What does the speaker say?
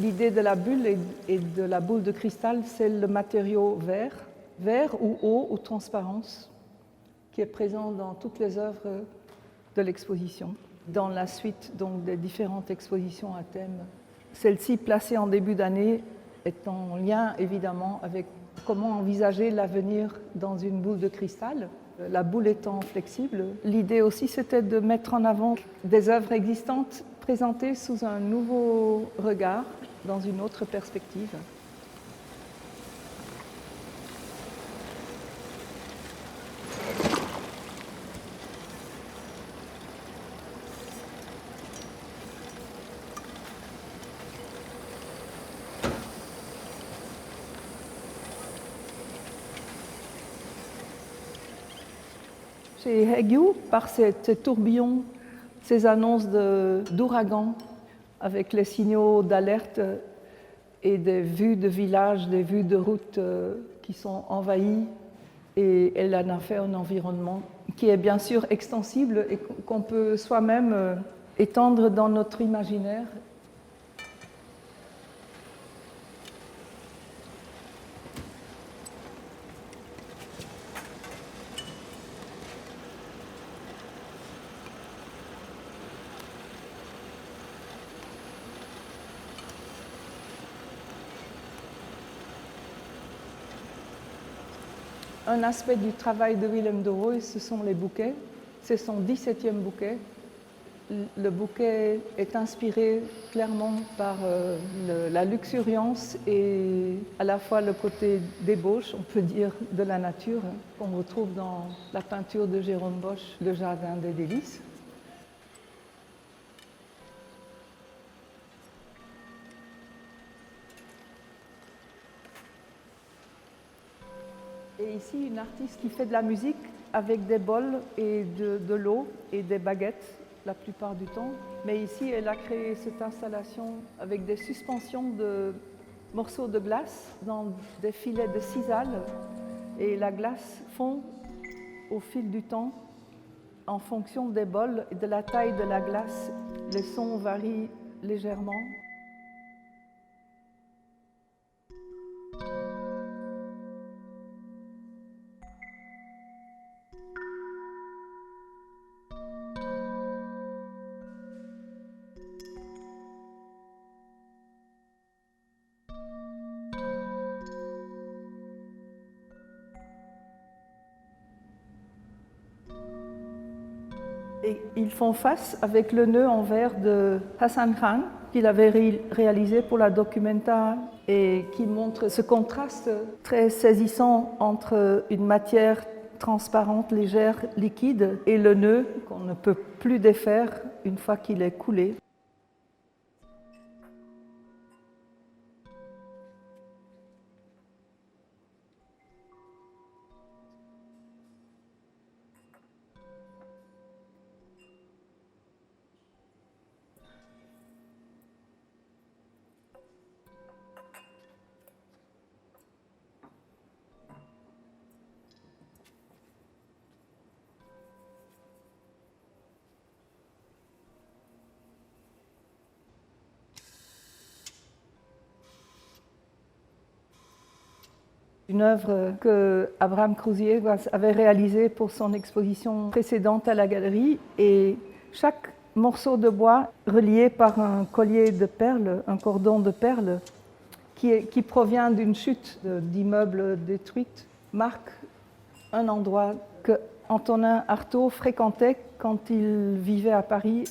l'idée de la bulle et de la boule de cristal, c'est le matériau vert ou eau ou transparence, qui est présent dans toutes les œuvres de l'exposition, dans la suite donc, des différentes expositions à thème. Celle-ci, placée en début d'année, est en lien évidemment avec comment envisager l'avenir dans une boule de cristal. La boule étant flexible, l'idée aussi c'était de mettre en avant des œuvres existantes présentées sous un nouveau regard, dans une autre perspective. Chez Hegyu, par ces tourbillons, ces annonces d'ouragan, avec les signaux d'alerte et des vues de villages, des vues de routes qui sont envahies, et elle en a fait un environnement qui est bien sûr extensible et qu'on peut soi-même étendre dans notre imaginaire. Un aspect du travail de Willem de Rooij, ce sont les bouquets. C'est son 17e bouquet. Le bouquet est inspiré clairement par la luxuriance et à la fois le côté débauche, on peut dire, de la nature, qu'on retrouve dans la peinture de Jérôme Bosch, Le Jardin des Délices. Et ici, une artiste qui fait de la musique avec des bols et de l'eau et des baguettes la plupart du temps. Mais ici, elle a créé cette installation avec des suspensions de morceaux de glace dans des filets de sisal. Et la glace fond au fil du temps en fonction des bols et de la taille de la glace. Les sons varient légèrement. Et ils font face avec le nœud en verre de Hassan Khan, qu'il avait réalisé pour la Documenta et qui montre ce contraste très saisissant entre une matière transparente, légère, liquide et le nœud qu'on ne peut plus défaire une fois qu'il est coulé. Une œuvre que Abraham Crouzier avait réalisée pour son exposition précédente à la galerie, et chaque morceau de bois relié par un collier de perles, un cordon de perles, qui provient d'une chute d'immeubles détruits, marque un endroit que Antonin Artaud fréquentait quand il vivait à Paris.